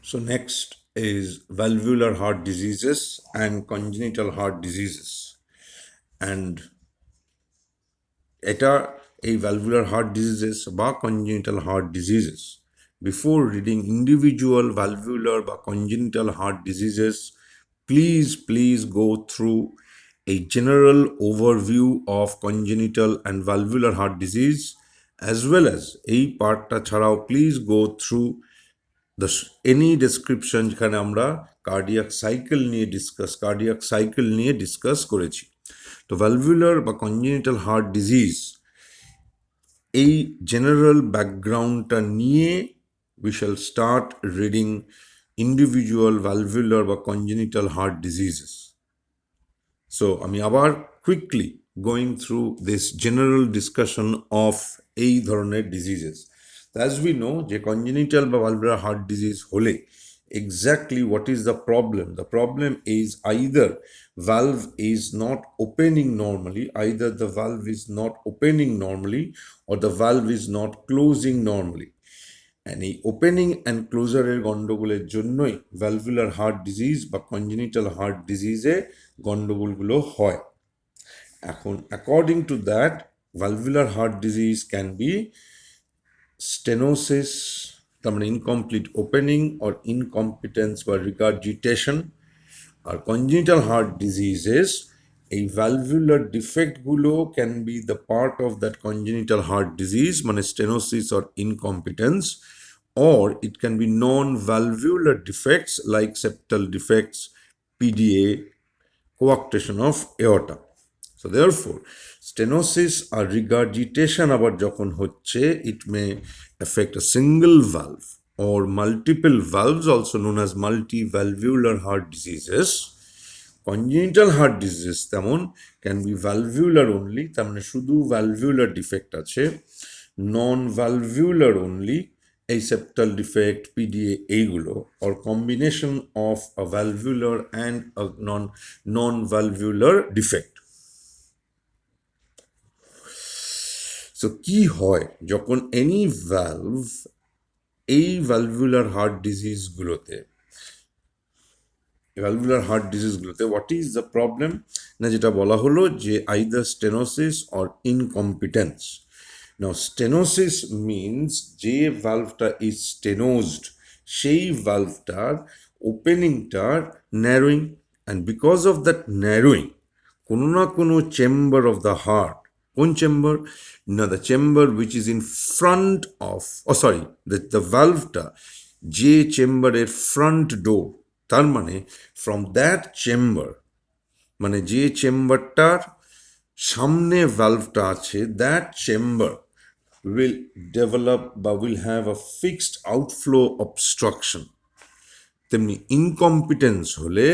So next is valvular heart diseases and congenital heart diseases. And এটা এই valvular heart diseases বা congenital heart diseases. Before reading individual valvular বা congenital heart diseases, please go through a general overview of congenital and valvular heart disease, as well as এই পার্টটা ছাড়াও please go through the any description যেখানে আমরা cardiac cycle নিয়ে discuss করেছি। তো valvular বা congenital heart disease এই জেনারেল ব্যাকগ্রাউন্ডটা নিয়ে we shall start reading individual valvular বা congenital heart diseases. So আমি আবার quickly going through this general discussion of এই ধরনের diseases. As we know যে congenital বা valvular heart disease হলে exactly what is the problem? The problem is either valve is not opening normally, either the valve is not opening normally or the valve is not closing normally. And এই opening and ক্লোজারের গন্ডগোলের জন্যই valvular heart disease বা congenital heart ডিজিজে গন্ডগোলগুলো হয়। এখন according to that valvular heart disease can be stenosis, তার মানে ইনকমপ্লিট ওপেনিং অর ইনকম্পিটেন্স বা রিগার্জিটেশন। আর কনজেনিটাল হার্ট ডিজিজেস এই ভ্যালভুলার ডিফেক্টগুলো can be the part of that congenital heart disease, মানে stenosis or incompetence, or it can be non-valvular defects like septal defects, PDA, coarctation of aorta. So therefore, stenosis or regurgitation আবার যখন হচ্ছে, it may affect a single valve or multiple valves, also known as multivalvular heart diseases. Congenital heart disease তেমন can be valvular only, তার মানে শুধু valvular defect আছে, non-valvular only aseptal defect, PDA এইগুলো, or combination of a valvular and a non-valvular defect. So কি হয় যখন any valve এই valvular heart diseaseগুলোতে what is the problem? না যেটা বলা হলো যে either stenosis or incompetence. Now stenosis means যে valveটা is stenosed, সেই valveটার openingটার narrowing, and because of that narrowing কোনো না কোনো chamber of the heart, কোন chamber? না, the chamber which is in front of, the valveটা যে চেম্বারের front door, তার মানে from that chamber, মানে যে চেম্বারটার সামনে ভালভটা আছে, that chamber will develop বা will have a fixed outflow obstruction. তেমনি ইনকম্পিটেন্স হলে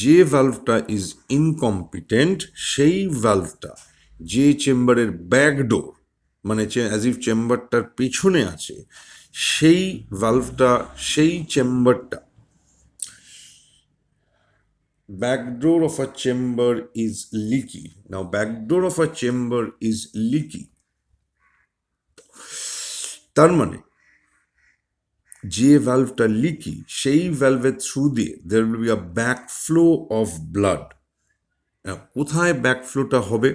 যে ভালভটা ইজ ইনকম্পিটেন্ট, সেই ভালভটা যে চেম্বারের ব্যাকডোর, মানে অ্যাজ ইফ চেম্বারটার পিছনে আছে, সেই ভালভটা, সেই চেম্বারটা, backdoor of a chamber is leaky. Now backdoor of a chamber is leaky, তার মানে যে ভালভটা লিকি, সেই ভালভের থ্রু দিয়ে there will be a backflow of blood. কোথায় ব্যাকফ্লোটা হবে?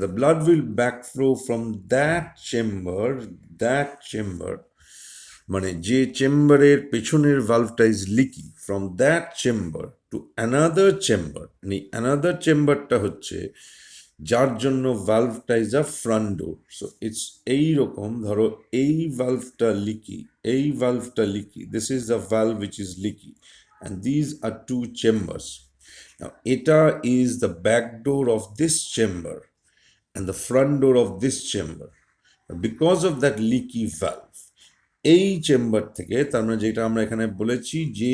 The blood will backflow from that chamber, মানে যে চেম্বারের পেছনের ভালভটা is leaky, from that chamber to another chamber. মানে অ্যানাদার চেম্বারটা হচ্ছে যার জন্য ভালভটা is a front door. So it's এইরকম, ধরো এই ভালভটা leaky, this is the valve which is leaky, and these are two chambers. এটা is the back door of this chamber and the front door of this chamber. Because of that leaky valve, এই chamber থেকে, তার মানে যেটা আমরা এখানে বলেছি, যে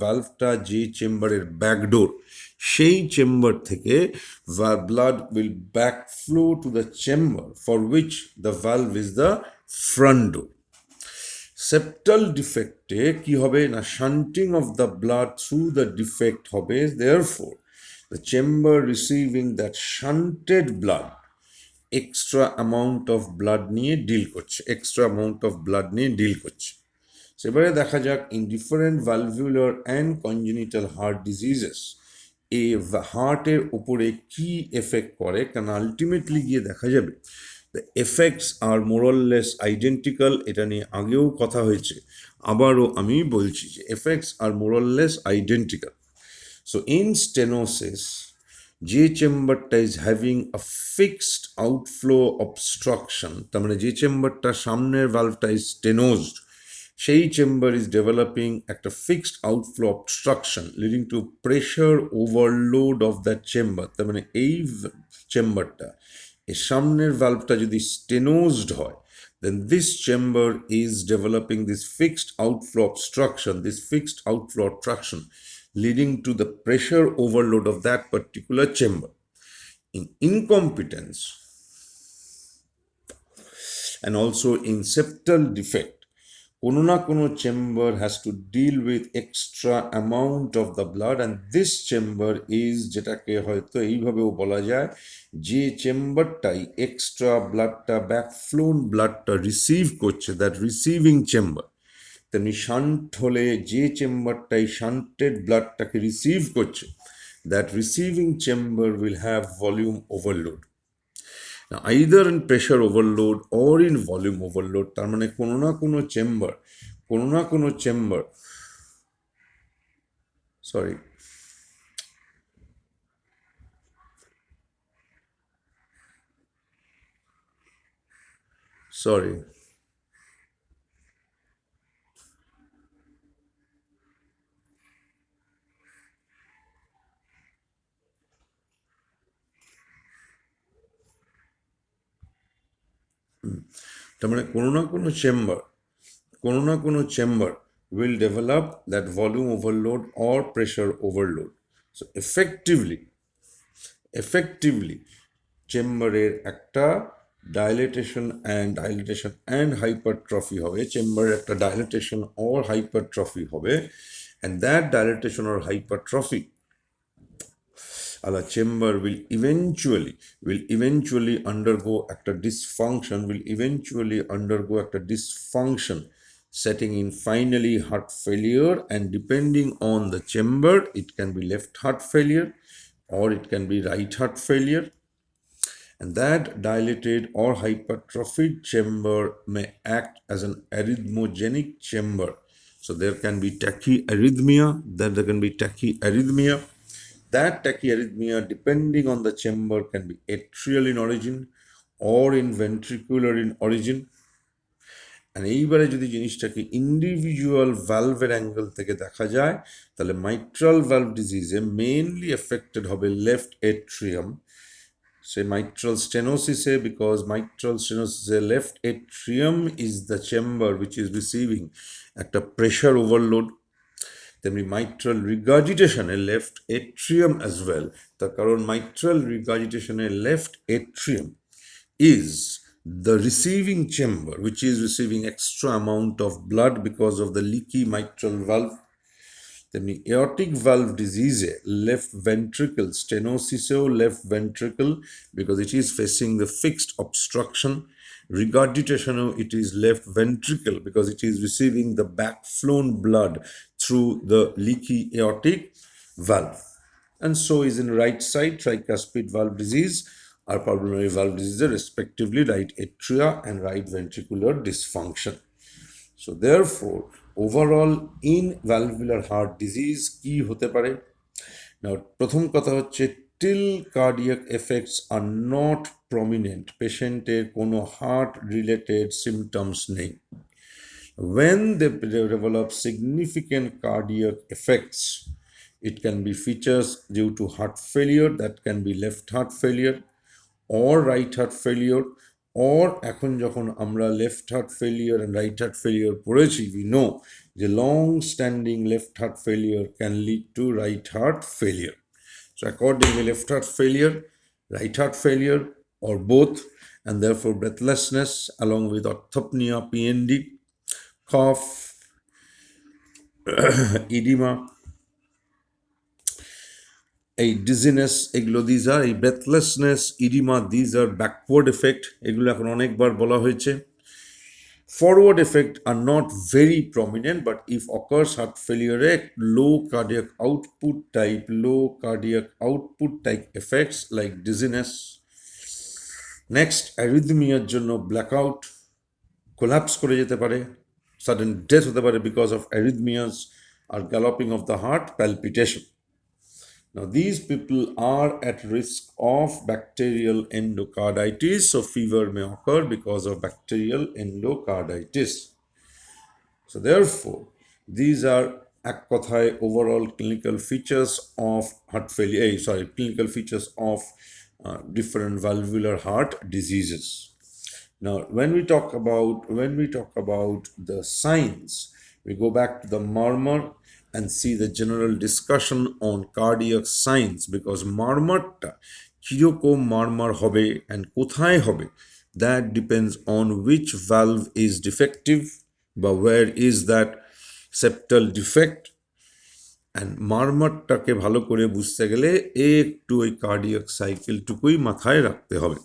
ভালভটা যে চেম্বারের ব্যাকডোর, সেই চেম্বার থেকে blood will backflow to the chamber for which the valve is the front door. Septal defecte কি হবে না, shunting of the blood through the defect হবে, therefore the chamber receiving that shunted blood extra amount of blood নিয়ে deal করছে, সেবারে দেখা যাক in different valvular and congenital heart diseases এই হার্টের উপরে কি এফেক্ট করে, কারণ আলটিমেটলি গিয়ে দেখা যাবে দ্য এফেক্টস আর মোরললেস আইডেন্টিক্যাল। এটা নিয়ে আগেও কথা হয়েছে, আবারও আমি বলছি যে এফেক্টস আর more or less identical. So in stenosis যে চেম্বারটা is having a fixed outflow obstruction, তার মানে যে চেম্বারটা সামনের ভালভটা ইজ স্টেনোজড, সেই চেম্বার ইজ ডেভেলপিং একটা fixed outflow obstruction leading to pressure overload of that chamber. তার মানে এই চেম্বারটা, এই সামনের ভালভটা যদি স্টেনোজড হয়, then this chamber is developing this fixed outflow obstruction, this fixed outflow obstruction, leading to the pressure overload of that particular chamber. In incompetence and also in septal defect, কোনো না কোনো chamber has to deal with extra amount of the blood, and this chamber is যেটাকে হয়তো এইভাবেও বলা যায় যে চেম্বারটাই extra ব্লাডটা ব্যাকফ্লোন ব্লাডটা receive করছে, দ্যাট রিসিভিং চেম্বার। তেমনি শান্ট হলে যে চেম্বারটাই শান্টেড ব্লাডটাকে রিসিভ করছে, that receiving chamber will have volume overload. Now, either in pressure overload or in volume overload, তার মানে কোনো না কোনো চেম্বার, সরি, সরি, তার মানে কোনো না কোনো chamber will develop that volume overload or pressure overload. So effectively চেম্বারের একটা ডাইলেটেশন অ্যান্ড হাইপারট্রফি হবে, চেম্বারের একটা ডাইলেটেশন or hypertrophy হবে, and that dilatation or hypertrophy the chamber will eventually undergo একটা dysfunction setting in finally heart failure, and depending on the chamber it can be left heart failure or it can be right heart failure, and that dilated or hypertrophied chamber may act as an arrhythmogenic chamber. So there can be tachyarrhythmia. That tachyarrhythmia, depending on the chamber, can be atrial in origin or in ventricular in origin. আর এইবারে যদি জিনিসটাকে individual ভালভের angle থেকে দেখা যায়, তাহলে mitral valve ডিজিজে mainly affected হবে left atrium. সে মাইট্রাল স্টেনোসিসে, বিকজ মাইট্রাল স্টেনোসিসে left atrium is the chamber which is receiving একটা প্রেশার ওভারলোড। তেমনি মাইট্রাল রিগার্জিটেশনে লেফট এট্রিয়াম অ্যাজ ওয়েল, তার কারণ মাইট্রাল রিগার্জিটেশনে left atrium is the receiving chamber which is receiving extra amount of blood because of the leaky mitral valve. তেমনি aortic valve disease left ventricle stenosis left ventricle because it is facing the fixed obstruction. Regurgitation it is left ventricle because it is receiving the backflown blood through the leaky aortic valve. And so is in right side tricuspid valve disease or pulmonary valve disease, respectively right atria and right ventricular dysfunction. So therefore, overall in valvular heart disease কি হতে পারে? Now প্রথম কথা হচ্ছে till cardiac effects are not prominent, পেশেন্টের কোনো heart related symptoms নেই. When they develop significant cardiac effects, it can be features due to heart failure, that can be left heart failure or right heart failure, or এখন যখন আমরা left heart failure and right heart failure পড়েছি, we know the long standing left heart failure can lead to right heart failure. So accordingly, left heart failure, right heart failure, or both, and therefore breathlessness along with orthopnea, PND, cough, edema, এই dizziness, এগুলো these are এই breathlessness, oedema, these are backward effect, এগুলো এখন অনেকবার বলা হয়েছে। Forward effects are not very prominent, but if occurs heart failure, low cardiac output type effects like dizziness. Next, arrhythmiaর জন্য blackout, collapse করে যেতে পারে, sudden death হতে পারে because of arrhythmias or galloping of the heart, palpitation. Now, these people are at risk of bacterial endocarditis, so fever may occur because of bacterial endocarditis. So, therefore, these are এক কথায় overall clinical features of heart failure, clinical features of different valvular heart diseases. Now, when we talk about the signs, we go back to the murmur and see the general discussion on cardiac signs, because murmurটা কিরকম murmur হবে and কোথায় হবে, that depends on which valve is defective, বা where is that septal defect. And মারমারটাকে ভালো করে বুঝতে গেলে একটু ওই কার্ডিয়াক সাইকেলটুকুই মাথায় রাখতে হবে.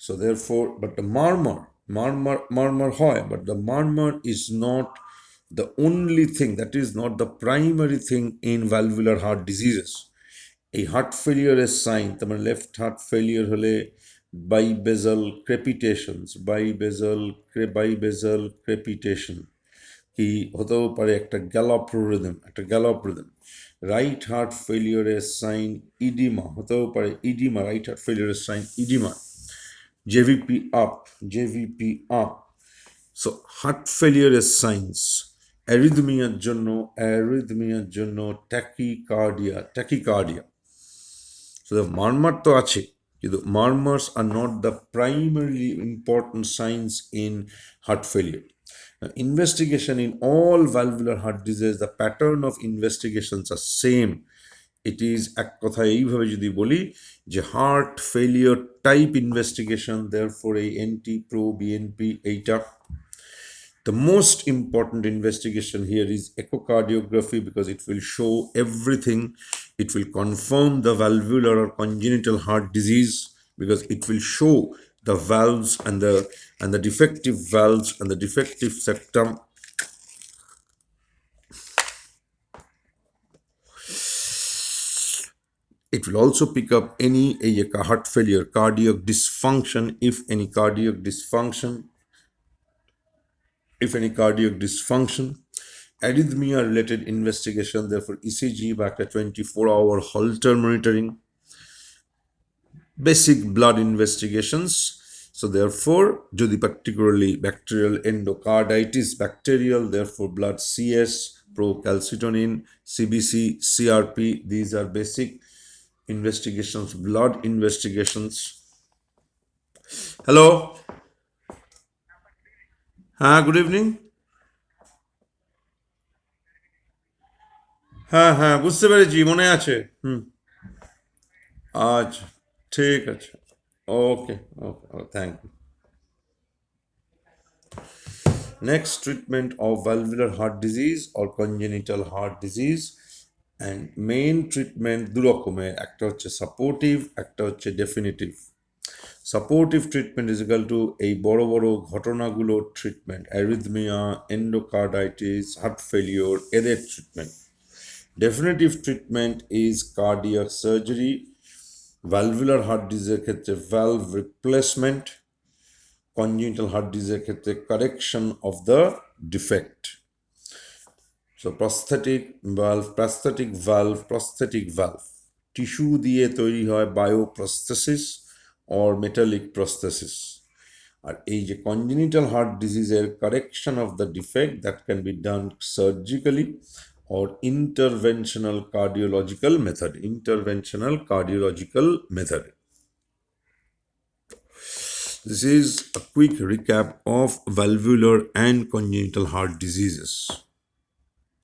So therefore, but the murmur হয়, but the murmur is not the only thing, that is not the primary thing in valvular heart diseases. এই হার্ট ফেলিয়ারের সাইন, তার মানে লেফট হার্ট ফেলিয়ার হলে বাইবেজাল ক্রেপিটেশনস, বাইবেজাল ক্রেপিটেশন কি হতেও পারে, একটা গ্যালপ রিদম, রাইট হার্ট ফেলিয়ারের সাইন ইডিমা হতেও পারে, রাইট হার্ট ফেলিয়ারের sign oedema, JVP up. So heart ফেলিয়ারের সাইন্স, অ্যারিদমিয়ার জন্য ট্যাকিকার্ডিয়া. So the murmur তো আছে, কিন্তু murmurs are not the primarily important signs in heart failure. Now, investigation in all valvular heart disease, the pattern of investigations are same. It is এক কথায় এইভাবে যদি বলি যে heart failure type investigation, therefore এই এনটি প্রো বিএনপি এইটা. The most important investigation here is echocardiography, because it will show everything. It will confirm the valvular or congenital heart disease, because it will show the valves and the defective valves and the defective septum. It will also pick up any heart failure, cardiac dysfunction, if any cardiac dysfunction, arrhythmia related investigation, therefore ECG বা একটা 24-hour Holter monitoring, basic blood investigations. So therefore, যদি particularly bacterial endocarditis, bacterial, therefore blood CS, procalcitonin, CBC, CRP, these are basic investigations, blood investigations. Hello. হ্যাঁ, good evening. হ্যাঁ, বুঝতে পেরেছি, মনে আছে. আচ্ছা, ঠিক আছে. Okay, thank you. Next, treatment of valvular heart disease or congenital heart disease. And main treatment দু রকমের, একটা হচ্ছে সাপোর্টিভ, একটা হচ্ছে definitive. Supportive treatment is equal to এই বড় বড় ঘটনাগুলোর treatment, arrhythmia, endocarditis, heart failure, এদের treatment. Definitive treatment is cardiac surgery, valvular heart ডিজিজের ক্ষেত্রে valve replacement, congenital heart disease ক্ষেত্রে correction of the defect. So prosthetic valve tissue দিয়ে তৈরি হয় বায়োপ্রস্থেসিস or metallic prosthesis. আর এই যে congenital heart diseaseর correction of the defect, that can be done surgically or interventional cardiological method. This is a quick recap of valvular and congenital heart diseases.